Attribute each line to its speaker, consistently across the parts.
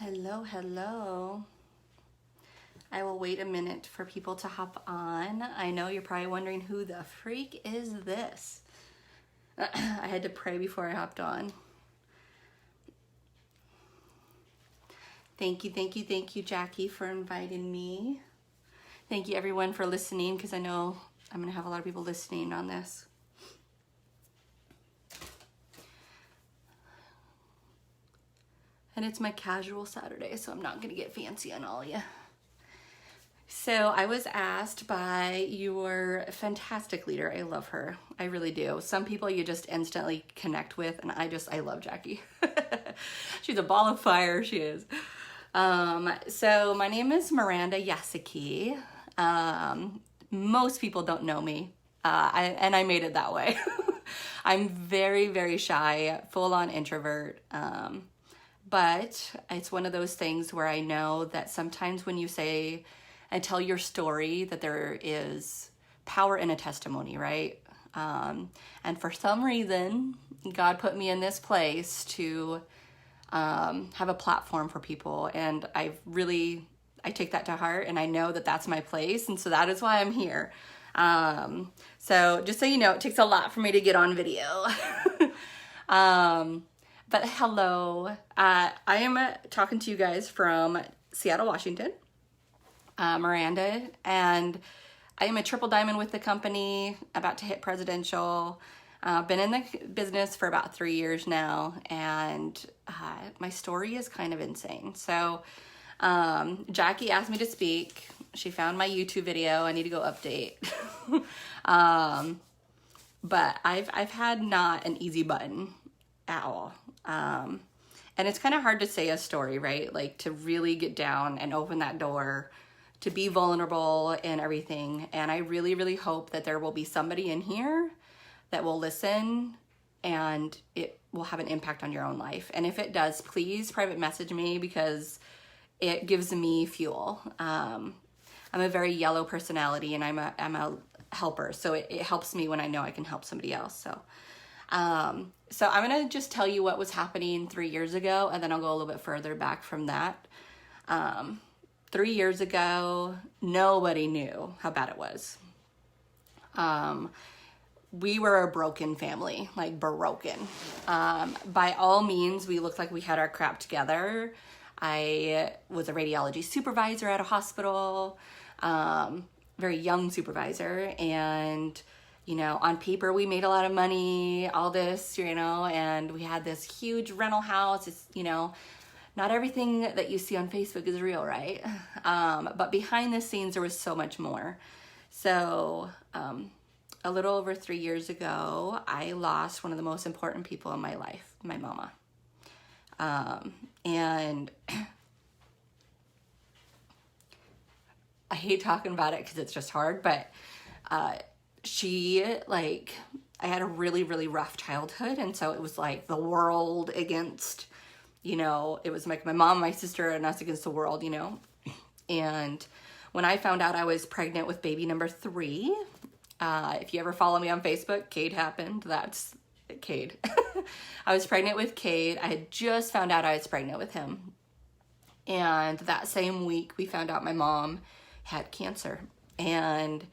Speaker 1: Hello, hello. I will wait a minute for people to hop on. I know you're probably wondering who the freak is this? I had to pray before I hopped on. Thank you, Jackie, for inviting me. Thank you, everyone, for listening, because I know I'm going to have a lot of people listening on this. And it's my casual Saturday, so I'm not going to get fancy on all of you. So I was asked by your fantastic leader. I love her. I really do. Some people you just instantly connect with, and I love Jackie. She's a ball of fire, she is. So my name is Miranda Yasaki. Most people don't know me, and I made it that way. I'm very, very shy, full-on introvert. But it's one of those things where I know that sometimes when you say and tell your story, that there is power in a testimony, right? And for some reason, God put me in this place to have a platform for people. And I take that to heart, and I know that that's my place. And so that is why I'm here. So just so you know, it takes a lot for me to get on video. But hello, I am talking to you guys from Seattle, Washington, Miranda, and I am a triple diamond with the company, about to hit presidential. Been in the business for about 3 years now, and my story is kind of insane. So Jackie asked me to speak. She found my YouTube video. I need to go update. But I've had not an easy button at all. And it's kind of hard to say a story, right? Like to really get down and open that door, to be vulnerable and everything. And I really, really hope that there will be somebody in here that will listen and it will have an impact on your own life. And if it does, please private message me, because it gives me fuel. I'm a very yellow personality, and I'm a helper. So it helps me when I know I can help somebody else. So I'm going to just tell you what was happening 3 years ago, and then I'll go a little bit further back from that. 3 years ago, nobody knew how bad it was. We were a broken family, like broken. By all means, we looked like we had our crap together. I was a radiology supervisor at a hospital, very young supervisor, and on paper, we made a lot of money, all this, and we had this huge rental house. It's, not everything that you see on Facebook is real, right? But behind the scenes, there was so much more. So, a little over 3 years ago, I lost one of the most important people in my life, my mama. And I hate talking about it because it's just hard, but, I had a really, really rough childhood. And so it was like the world against, it was like my mom, my sister, and us against the world, And when I found out I was pregnant with baby number 3, if you ever follow me on Facebook, Cade happened. That's Cade. I was pregnant with Cade. I had just found out I was pregnant with him. And that same week, we found out my mom had cancer. And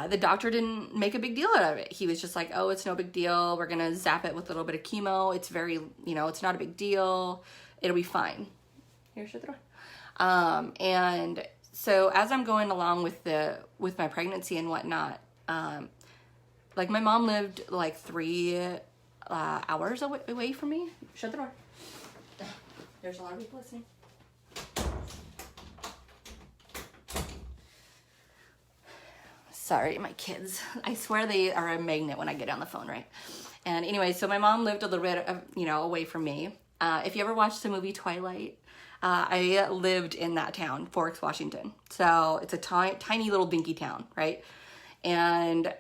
Speaker 1: the doctor didn't make a big deal out of it. He was just like, oh, it's no big deal. We're going to zap it with a little bit of chemo. It's very, it's not a big deal. It'll be fine. Here, shut the door. And so as I'm going along with my pregnancy and whatnot, my mom lived 3 hours away from me. Shut the door. There's a lot of people listening. Sorry, my kids. I swear they are a magnet when I get on the phone, right? And anyway, so my mom lived a little bit, away from me. If you ever watched the movie Twilight, I lived in that town, Forks, Washington. So it's a tiny little dinky town, right? And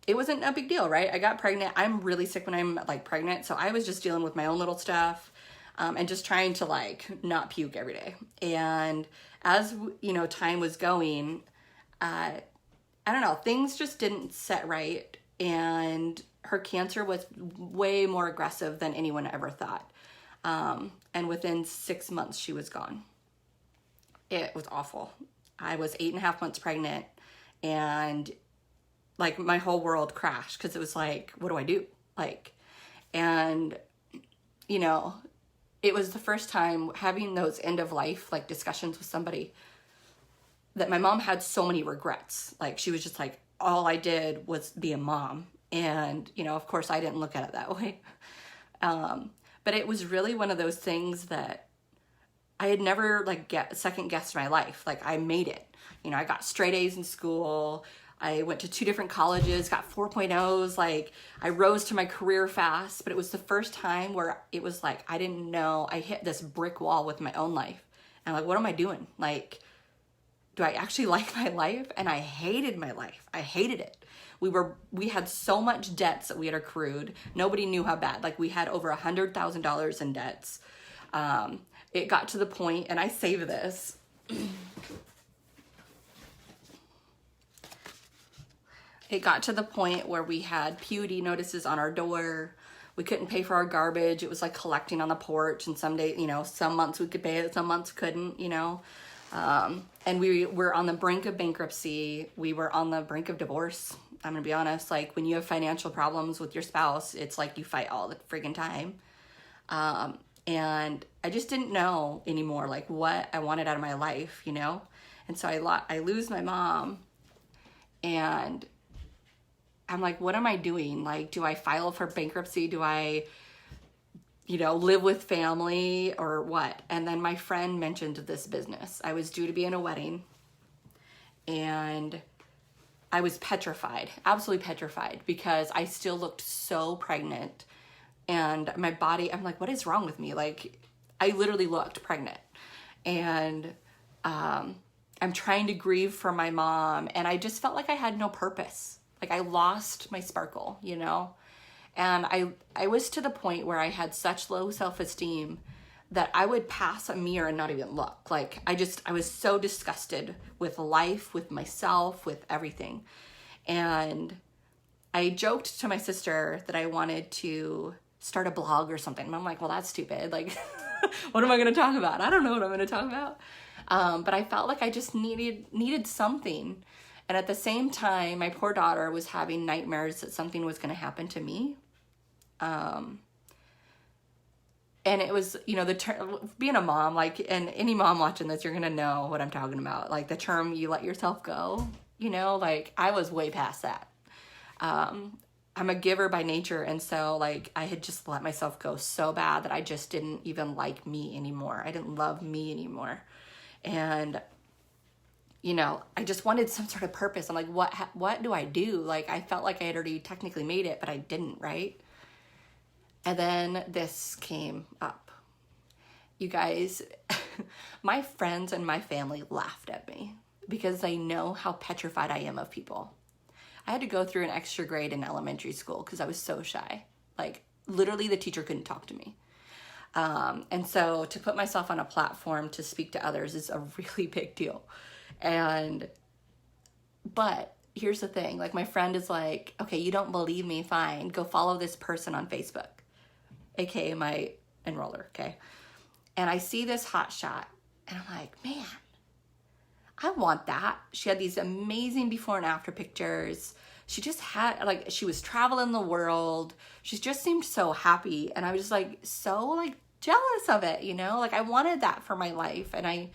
Speaker 1: it wasn't a big deal, right? I got pregnant. I'm really sick when I'm pregnant. So I was just dealing with my own little stuff and just trying to not puke every day. And as, time was going, I don't know, things just didn't set right, and her cancer was way more aggressive than anyone ever thought. And within 6 months, she was gone. It was awful. I was 8.5 months pregnant, and like my whole world crashed, because it was like, what do I do? Like, and you know, it was the first time having those end of life like discussions with somebody that my mom had so many regrets. Like, she was just like, all I did was be a mom. And, you know, of course I didn't look at it that way. But it was really one of those things that I had never like second guessed my life. Like, I made it. You know, I got straight A's in school. I went to 2 different colleges, got 4.0s. Like, I rose to my career fast, but it was the first time where it was like, I didn't know, I hit this brick wall with my own life. And I'm like, what am I doing? Like, do I actually like my life? And I hated my life. I hated it. We had so much debts that we had accrued. Nobody knew how bad. Like, we had over $100,000 in debts. It got to the point, and I saved this. It got to the point where we had PUD notices on our door. We couldn't pay for our garbage. It was like collecting on the porch. And some days, you know, some months we could pay it, some months couldn't, you know. And we were on the brink of bankruptcy. We were on the brink of divorce. I'm gonna be honest. Like, when you have financial problems with your spouse, it's like you fight all the friggin' time. And I just didn't know anymore, like, what I wanted out of my life, you know. And so I lose my mom, and I'm like, what am I doing? Like, do I file for bankruptcy? Do I, you know, live with family or what? And then my friend mentioned this business. I was due to be in a wedding, and I was petrified, absolutely petrified, because I still looked so pregnant, and my body, I'm like, what is wrong with me? Like, I literally looked pregnant, and I'm trying to grieve for my mom, and I just felt like I had no purpose. Like, I lost my sparkle, you know? And I was to the point where I had such low self-esteem that I would pass a mirror and not even look. Like, I was so disgusted with life, with myself, with everything. And I joked to my sister that I wanted to start a blog or something. And I'm like, well, that's stupid. Like, what am I going to talk about? I don't know what I'm going to talk about. But I felt like I just needed something. And at the same time, my poor daughter was having nightmares that something was going to happen to me. And it was, you know, the term, being a mom, like, and any mom watching this, you're going to know what I'm talking about. Like, the term, you let yourself go, you know, like, I was way past that. I'm a giver by nature. And so, like, I had just let myself go so bad that I just didn't even like me anymore. I didn't love me anymore. And, you know, I just wanted some sort of purpose. I'm like, what do I do? Like, I felt like I had already technically made it, but I didn't, right? And then this came up. You guys, my friends and my family laughed at me because they know how petrified I am of people. I had to go through an extra grade in elementary school because I was so shy. Like, literally the teacher couldn't talk to me. And so to put myself on a platform to speak to others is a really big deal. But here's the thing, like, my friend is like, okay, you don't believe me, fine, go follow this person on Facebook, aka my enroller, okay? And I see this hot shot, and I'm like, man, I want that. She had these amazing before and after pictures. She just had, like, she was traveling the world. She just seemed so happy, and I was just like, so, like, jealous of it, you know? Like, I wanted that for my life, and I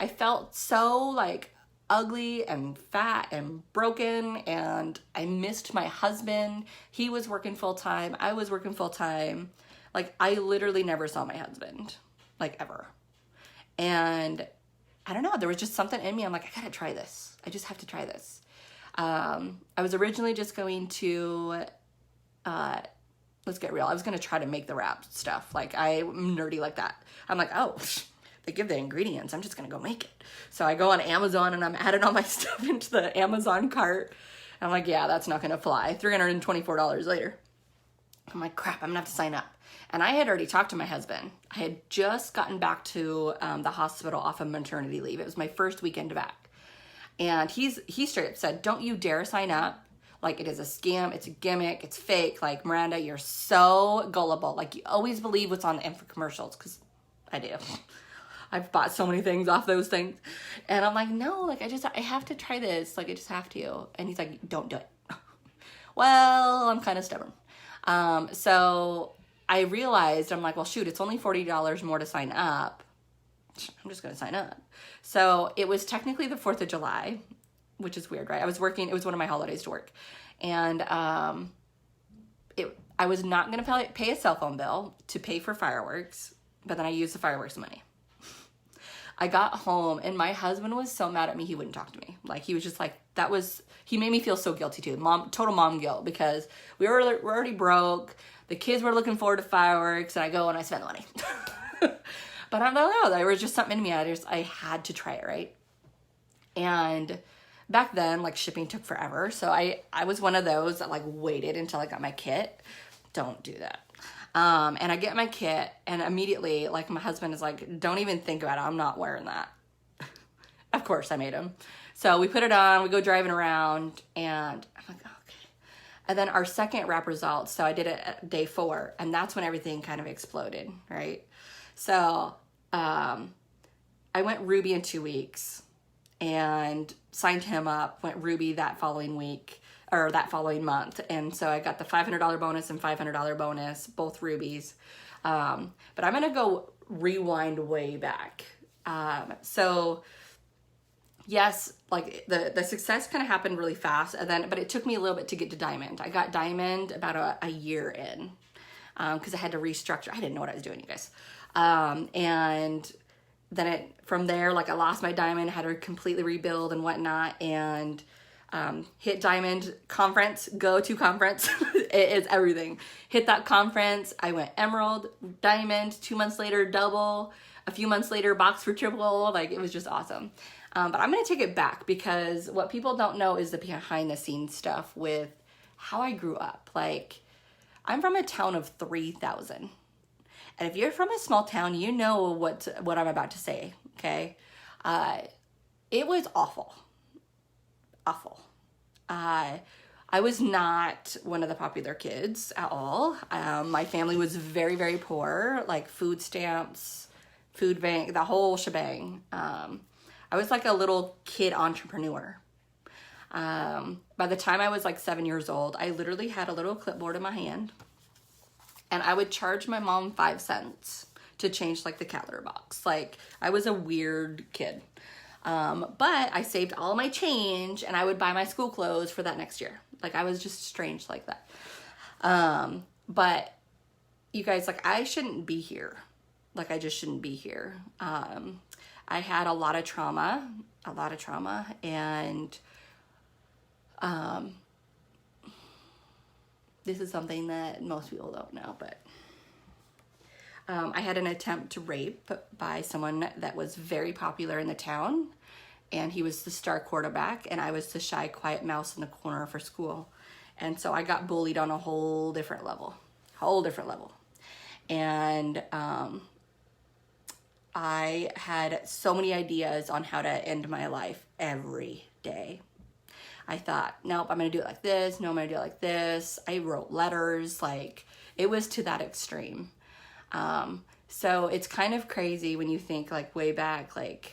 Speaker 1: felt so, like, ugly and fat and broken, and I missed my husband. He was working full-time. I was working full-time. Like, I literally never saw my husband, like, ever. And I don't know, there was just something in me. I'm like, I gotta try this. I just have to try this. I was originally just going to, let's get real, I was gonna try to make the wrap stuff. Like, I'm nerdy like that. I'm like, oh, they give the ingredients, I'm just gonna go make it. So I go on Amazon and I'm adding all my stuff into the Amazon cart. I'm like, yeah, that's not gonna fly. $324 later. I'm like, crap, I'm gonna have to sign up. And I had already talked to my husband. I had just gotten back to the hospital off of maternity leave. It was my first weekend back. And he straight up said, don't you dare sign up. Like, it is a scam. It's a gimmick. It's fake. Like, Miranda, you're so gullible. Like, you always believe what's on the infomercials, because I do. I've bought so many things off those things. And I'm like, no, like, I have to try this. Like, I just have to. And he's like, don't do it. Well, I'm kind of stubborn. So I realized, I'm like, well, shoot, it's only $40 more to sign up. I'm just going to sign up. So it was technically the 4th of July, which is weird, right? I was working, it was one of my holidays to work. And I was not going to pay a cell phone bill to pay for fireworks, but then I used the fireworks money. I got home and my husband was so mad at me, he wouldn't talk to me. Like, he was just like, he made me feel so guilty too. Total mom guilt, because we're already broke. The kids were looking forward to fireworks, and I go and I spend the money. But I don't know, there was just something in me. I had to try it, right? And back then, like, shipping took forever. So I was one of those that, like, waited until I got my kit. Don't do that. And I get my kit, and immediately, like, my husband is like, don't even think about it. I'm not wearing that. Of course, I made him. So we put it on, we go driving around, and I'm like, okay. And then our second rap results, so I did it at day 4, and that's when everything kind of exploded, right? So I went Ruby in 2 weeks and signed him up, went Ruby that following week, or that following month. And so I got the $500 bonus and $500 bonus, both Rubies. But I'm going to go rewind way back. So yes, like the success kind of happened really fast, but it took me a little bit to get to Diamond. I got Diamond about a year in, because I had to restructure. I didn't know what I was doing, you guys. And then from there, like, I lost my Diamond, had to completely rebuild and whatnot, and hit Diamond conference, go to conference. It is everything. Hit that conference. I went Emerald, Diamond, 2 months later, double, a few months later, box for triple. Like, it was just awesome. But I'm going to take it back, because what people don't know is the behind the scenes stuff with how I grew up. Like, I'm from a town of 3,000. And if you're from a small town, you know what I'm about to say, okay? It was awful. Awful. I was not one of the popular kids at all. My family was very, very poor, like food stamps, food bank, the whole shebang. I was like a little kid entrepreneur. By the time I was like 7 years old, I literally had a little clipboard in my hand, and I would charge my mom 5 cents to change like the cat litter box. Like, I was a weird kid. But I saved all my change, and I would buy my school clothes for that next year. Like, I was just strange like that. But you guys, like, I shouldn't be here. Like, I just shouldn't be here. I had a lot of trauma, and this is something that most people don't know, but I had an attempt to rape by someone that was very popular in the town, and he was the star quarterback, and I was the shy, quiet mouse in the corner for school. And so I got bullied on a whole different level. And I had so many ideas on how to end my life every day. I thought, nope, I'm going to do it like this. No, I'm going to do it like this. I wrote letters. Like, it was to that extreme. So it's kind of crazy when you think, like, way back, like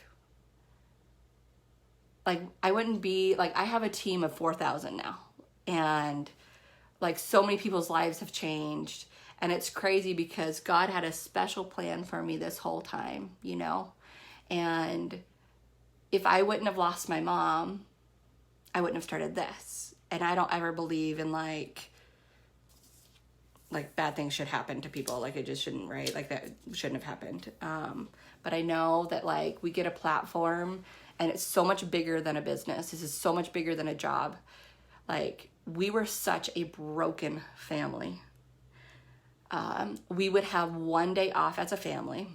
Speaker 1: I wouldn't be, like, I have a team of 4,000 now, and like, so many people's lives have changed, and it's crazy because God had a special plan for me this whole time, you know? And if I wouldn't have lost my mom, I wouldn't have started this. And I don't ever believe in like bad things should happen to people. Like, it just shouldn't, right? Like, that shouldn't have happened. But I know that, like, we get a platform, and it's so much bigger than a business. This is so much bigger than a job. Like, we were such a broken family. We would have one day off as a family.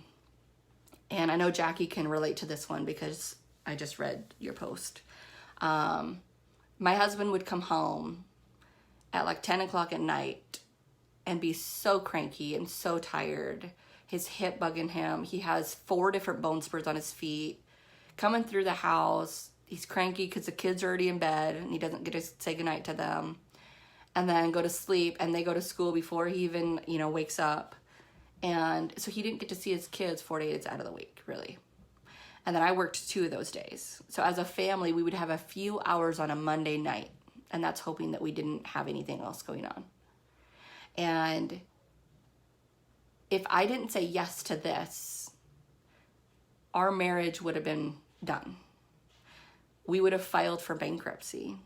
Speaker 1: And I know Jackie can relate to this one because I just read your post. My husband would come home at like 10 o'clock at night and be so cranky and so tired. His hip bugging him. He has 4 different bone spurs on his feet. Coming through the house, he's cranky because the kids are already in bed and he doesn't get to say goodnight to them. and then go to sleep, and they go to school before he even, you know, wakes up. And so he didn't get to see his kids 4 days out of the week, really. And then I worked 2 of those days. So as a family, we would have a few hours on a Monday night, and that's hoping that we didn't have anything else going on. And if I didn't say yes to this, our marriage would have been done. We would have filed for bankruptcy.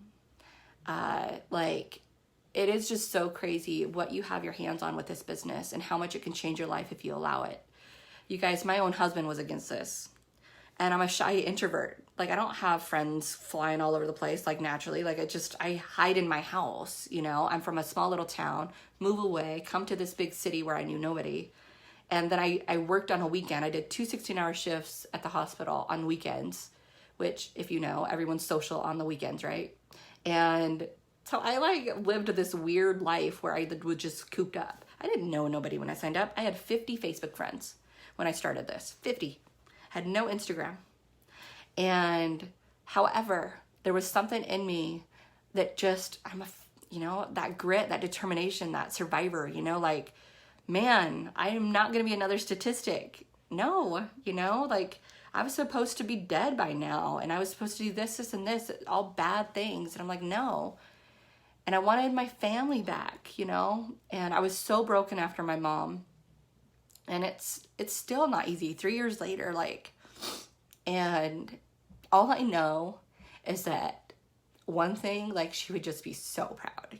Speaker 1: It is just so crazy what you have your hands on with this business and how much it can change your life if you allow it. You guys, my own husband was against this. And I'm a shy introvert. Like, I don't have friends flying all over the place, like, naturally. Like, I hide in my house, you know. I'm from a small little town, move away, come to this big city where I knew nobody. And then I worked on a weekend. I did 2 16-hour shifts at the hospital on weekends, which, if you know, everyone's social on the weekends, right? And so I, lived this weird life where I was just cooped up. I didn't know nobody when I signed up. I had 50 Facebook friends when I started this. 50. Had no Instagram. And however, there was something in me that just, that grit, that determination, that survivor, man, I am not going to be another statistic. No, I was supposed to be dead by now. And I was supposed to do this, and this, all bad things. And I'm like, no. And I wanted my family back, and I was so broken after my mom. And it's still not easy 3 years later, and all I know is that one thing, she would just be so proud,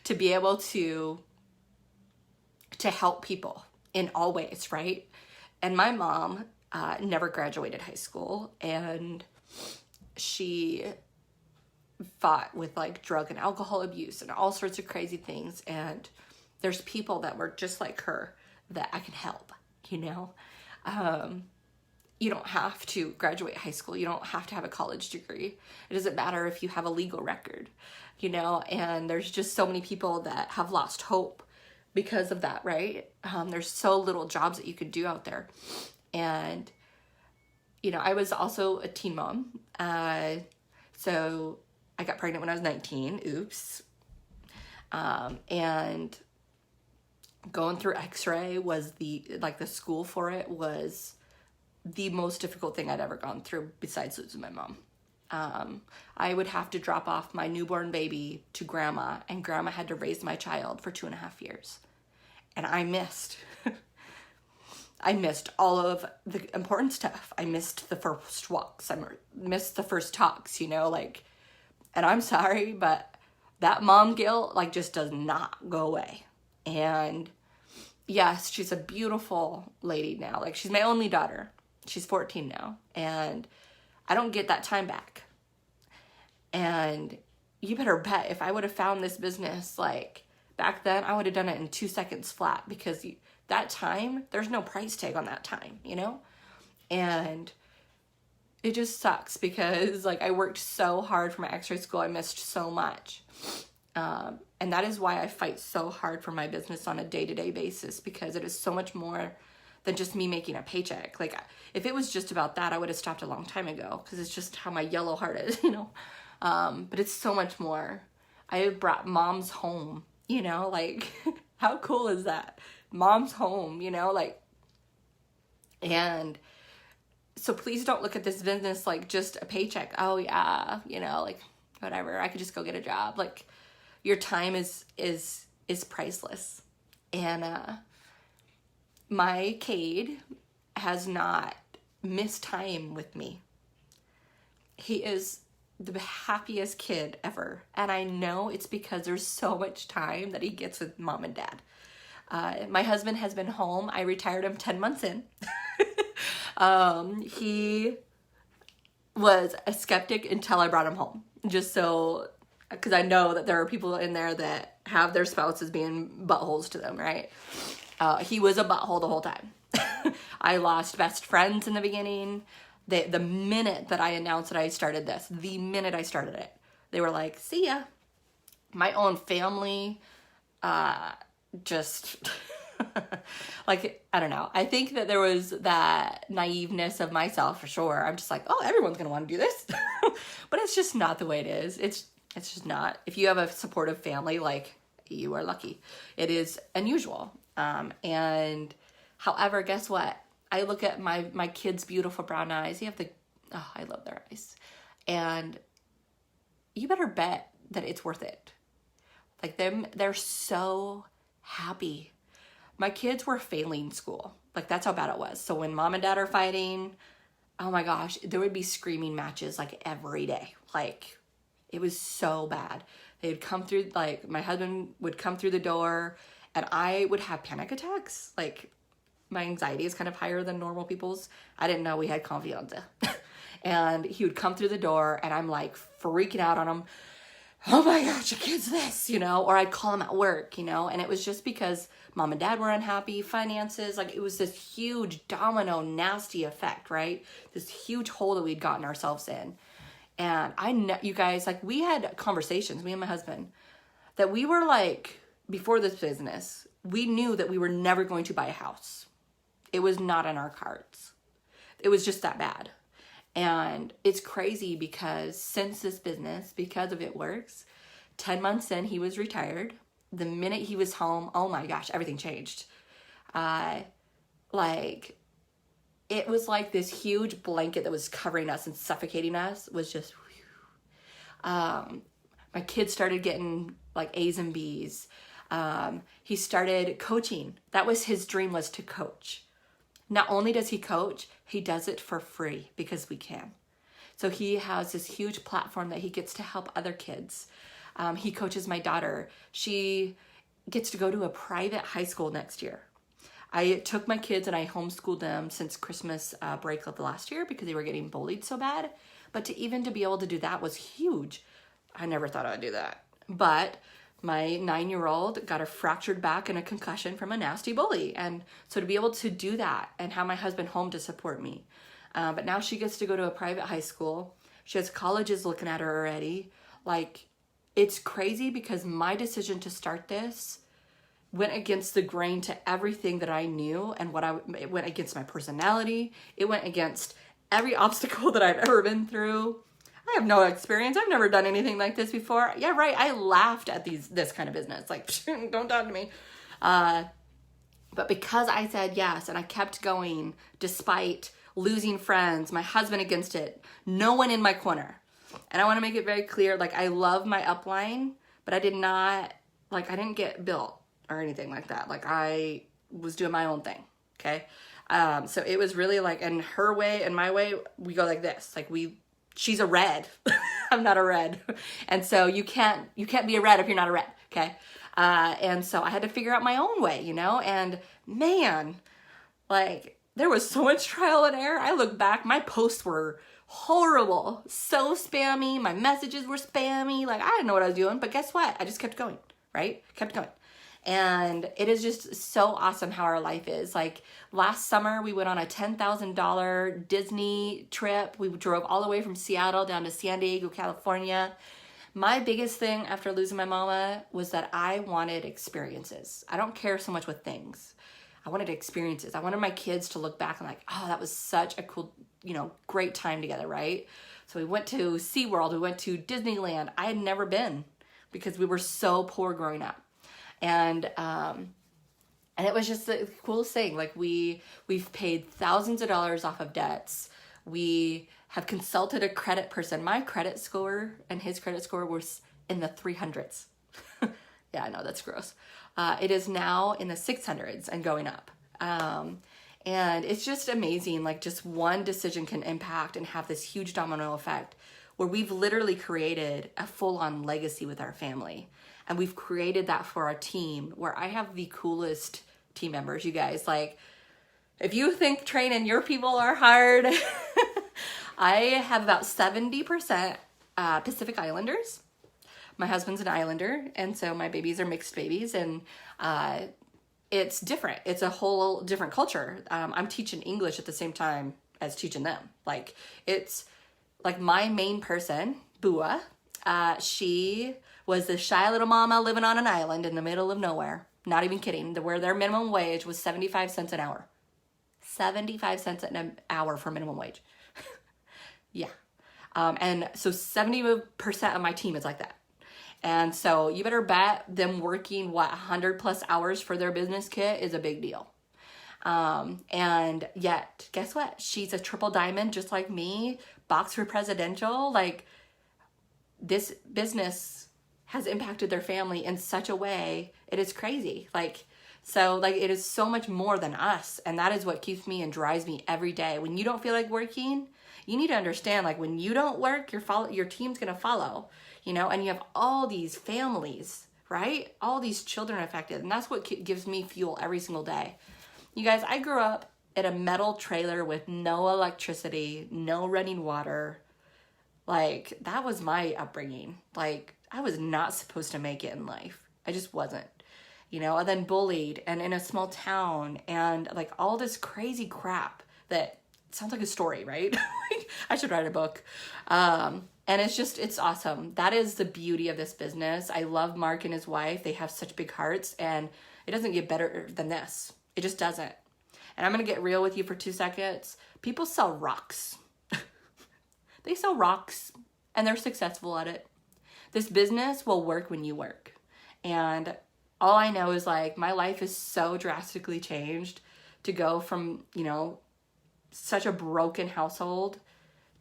Speaker 1: to be able to help people in all ways, right? And my mom never graduated high school, and she fought with drug and alcohol abuse and all sorts of crazy things. And there's people that were just like her that I can help, you don't have to graduate high school. You don't have to have a college degree. It doesn't matter if you have a legal record, and there's just so many people that have lost hope because of that, right? There's so little jobs that you could do out there. And, I was also a teen mom. So I got pregnant when I was 19. Oops. And going through x-ray was the school for it was the most difficult thing I'd ever gone through besides losing my mom. I would have to drop off my newborn baby to grandma, and grandma had to raise my child for 2.5 years. And I missed all of the important stuff. I missed the first walks. I missed the first talks, and I'm sorry, but that mom guilt, just does not go away. And yes, she's a beautiful lady now. She's my only daughter. She's 14 now. And I don't get that time back. And you better bet if I would have found this business, back then, I would have done it in 2 seconds flat, because that time, there's no price tag on that time, And it just sucks because, I worked so hard for my x-ray school. I missed so much. And that is why I fight so hard for my business on a day-to-day basis, because it is so much more than just me making a paycheck. If it was just about that, I would have stopped a long time ago, because it's just how my yellow heart is, But it's so much more. I brought moms home, how cool is that? Mom's home, and so please don't look at this business like just a paycheck. Oh yeah, whatever. I could just go get a job. Your time is priceless. And my Cade has not missed time with me. He is the happiest kid ever. And I know it's because there's so much time that he gets with mom and dad. My husband has been home. I retired him 10 months in. He was a skeptic until I brought him home. Because I know that there are people in there that have their spouses being buttholes to them, right? He was a butthole the whole time. I lost best friends in the beginning. The minute that I announced that I started this, the minute I started it, they were like, see ya. My own family, just, I don't know. I think that there was that naiveness of myself for sure. I'm just like, oh, everyone's going to want to do this. But it's just not the way it is. It's just not. If you have a supportive family, like, you are lucky. It is unusual. And however, guess what? I look at my kids' beautiful brown eyes. You have oh, I love their eyes. And you better bet that it's worth it. Like, they're so happy. My kids were failing school. Like, that's how bad it was. So when mom and dad are fighting, oh my gosh, there would be screaming matches like every day. Like, it was so bad. They would come through, like, my husband would come through the door and I would have panic attacks. Like, my anxiety is kind of higher than normal people's. I didn't know we had confianza. And he would come through the door and I'm like freaking out on him. Oh my gosh, your kid's this, you know? Or I'd call him at work, you know? And it was just because mom and dad were unhappy, finances, like, it was this huge domino nasty effect, right? This huge hole that we'd gotten ourselves in. And I know, you guys, like, we had conversations, me and my husband, that we were like, before this business, we knew that we were never going to buy a house. It was not in our cards. It was just that bad. And it's crazy because since this business, because of It Works, 10 months in, he was retired. The minute he was home, oh my gosh, everything changed. Like, it was like this huge blanket that was covering us and suffocating us was just, my kids started getting like A's and B's. He started coaching. That was his dream, was to coach. Not only does he coach, he does it for free because we can. So he has this huge platform that he gets to help other kids. He coaches my daughter. She gets to go to a private high school next year. I took my kids and I homeschooled them since Christmas break of last year because they were getting bullied so bad. But to be able to do that was huge. I never thought I'd do that. But my 9-year-old got a fractured back and a concussion from a nasty bully. And so to be able to do that and have my husband home to support me. But now she gets to go to a private high school. She has colleges looking at her already. Like, it's crazy because my decision to start this went against the grain to everything that I knew and it went against my personality. It went against every obstacle that I've ever been through. I have no experience. I've never done anything like this before. Yeah, right. I laughed at this kind of business. Like, don't talk to me. But because I said yes and I kept going despite losing friends, my husband against it, no one in my corner. And I want to make it very clear, like, I love my upline, but I didn't get built or anything like that. Like, I was doing my own thing. Okay. So it was really like, in her way and my way, we go like this. Like, she's a red. I'm not a red. And so you can't be a red if you're not a red. Okay. And so I had to figure out my own way, you know, and man, like, there was so much trial and error. I look back, my posts were horrible, so spammy. My messages were spammy. Like, I didn't know what I was doing, but guess what? I just kept going, right? Kept going. And it is just so awesome how our life is. Like, last summer, we went on a $10,000 Disney trip. We drove all the way from Seattle down to San Diego, California. My biggest thing after losing my mama was that I wanted experiences. I don't care so much with things. I wanted experiences. I wanted my kids to look back and like, oh, that was such a cool, you know, great time together, right? So we went to SeaWorld. We went to Disneyland. I had never been because we were so poor growing up. And it was just the coolest thing. Like, we've paid thousands of dollars off of debts. We have consulted a credit person. My credit score and his credit score was in the 300s. Yeah, I know, that's gross. It is now in the 600s and going up. And it's just amazing. Like, just one decision can impact and have this huge domino effect where we've literally created a full-on legacy with our family. And we've created that for our team where I have the coolest team members, you guys. Like, if you think training your people are hard, I have about 70% Pacific Islanders. My husband's an Islander, and so my babies are mixed babies, and it's different. It's a whole different culture. I'm teaching English at the same time as teaching them. Like, it's like my main person, Bua, she was the shy little mama living on an island in the middle of nowhere. Not even kidding. Where their minimum wage was 75 cents an hour. 75 cents an hour for minimum wage. Yeah. And so 70% of my team is like that. And so you better bet them working 100 plus hours for their business kit is a big deal. And yet, guess what? She's a triple diamond, just like me, box for presidential. Like, this business has impacted their family in such a way, it is crazy. Like, so like, it is so much more than us. And that is what keeps me and drives me every day. When you don't feel like working, you need to understand, like, when you don't work, your team's going to follow, you know, and you have all these families, right? All these children affected. And that's what gives me fuel every single day. You guys, I grew up in a metal trailer with no electricity, no running water. Like, that was my upbringing. Like, I was not supposed to make it in life. I just wasn't, you know, and then bullied and in a small town and like all this crazy crap that sounds like a story, right? I should write a book. And it's awesome. That is the beauty of this business. I love Mark and his wife. They have such big hearts, and it doesn't get better than this. It just doesn't. And I'm going to get real with you for 2 seconds. People sell rocks. They sell rocks, and they're successful at it. This business will work when you work. And all I know is, like, my life is so drastically changed to go from, you know, such a broken household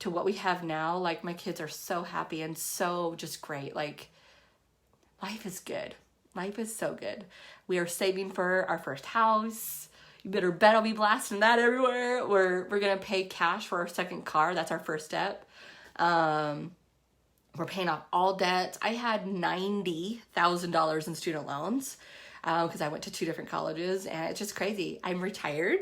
Speaker 1: to what we have now. Like, my kids are so happy and so just great. Like, life is good. Life is so good. We are saving for our first house. You better bet I'll be blasting that everywhere. We're going to pay cash for our second car. That's our first step. We're paying off all debts. I had $90,000 in student loans because I went to 2 different colleges, and it's just crazy. I'm retired.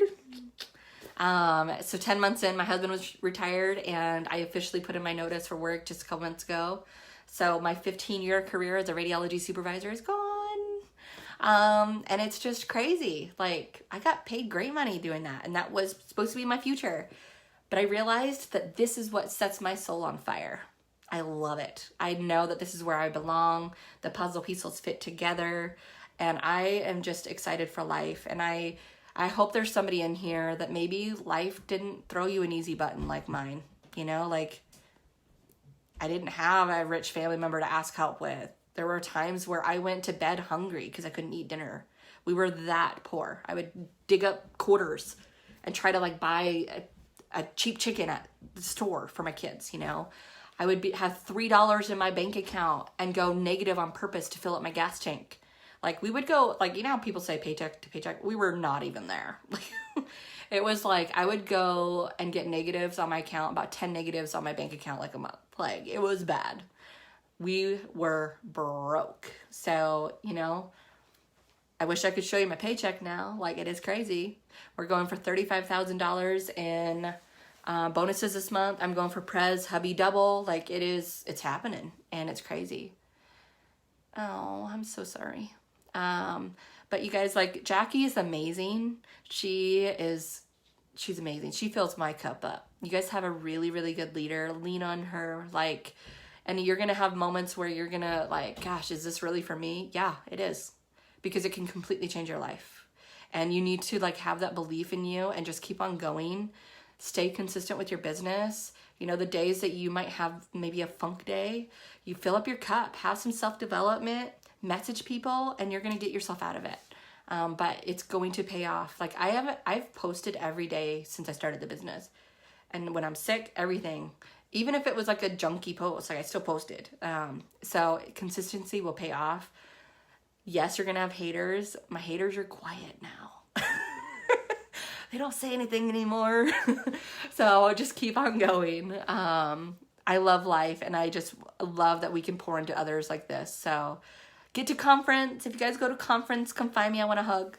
Speaker 1: So 10 months in, my husband was retired, and I officially put in my notice for work just a couple months ago. So my 15-year career as a radiology supervisor is gone. And it's just crazy. Like, I got paid great money doing that, and that was supposed to be my future. But I realized that this is what sets my soul on fire. I love it. I know that this is where I belong. The puzzle pieces fit together, and I am just excited for life. And I hope there's somebody in here that maybe life didn't throw you an easy button like mine. You know, like, I didn't have a rich family member to ask help with. There were times where I went to bed hungry because I couldn't eat dinner. We were that poor. I would dig up quarters and try to, like, buy a cheap chicken at the store for my kids, you know. I would have $3 in my bank account and go negative on purpose to fill up my gas tank. Like, we would go, like, you know how people say paycheck to paycheck? We were not even there. It was like, I would go and get negatives on my account, about 10 negatives on my bank account like a month. Like, it was bad. We were broke. So, you know, I wish I could show you my paycheck now. Like, it is crazy. We're going for $35,000 in bonuses this month. I'm going for Prez Hubby Double. Like, it's happening, and it's crazy. Oh, I'm so sorry. But you guys, like, Jackie is amazing. She's amazing. She fills my cup up. You guys have a really, really good leader. Lean on her. Like, and you're going to have moments where you're going to, like, gosh, is this really for me? Yeah, it is. Because it can completely change your life. And you need to, like, have that belief in you and just keep on going. Stay consistent with your business. You know, the days that you might have maybe a funk day, you fill up your cup, have some self-development, message people, and you're going to get yourself out of it. But it's going to pay off. Like, I've posted every day since I started the business. And when I'm sick, everything, even if it was like a junky post, like, I still posted. So consistency will pay off. Yes, you're going to have haters. My haters are quiet now. They don't say anything anymore. So just keep on going. I love life, and I just love that we can pour into others like this. So get to conference. If you guys go to conference, come find me. I want a hug.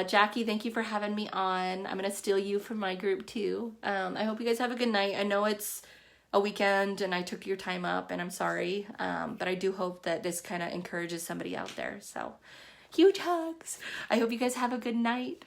Speaker 1: Jackie, thank you for having me on. I'm going to steal you from my group too. I hope you guys have a good night. I know it's a weekend and I took your time up, and I'm sorry. But I do hope that this kind of encourages somebody out there. So huge hugs. I hope you guys have a good night.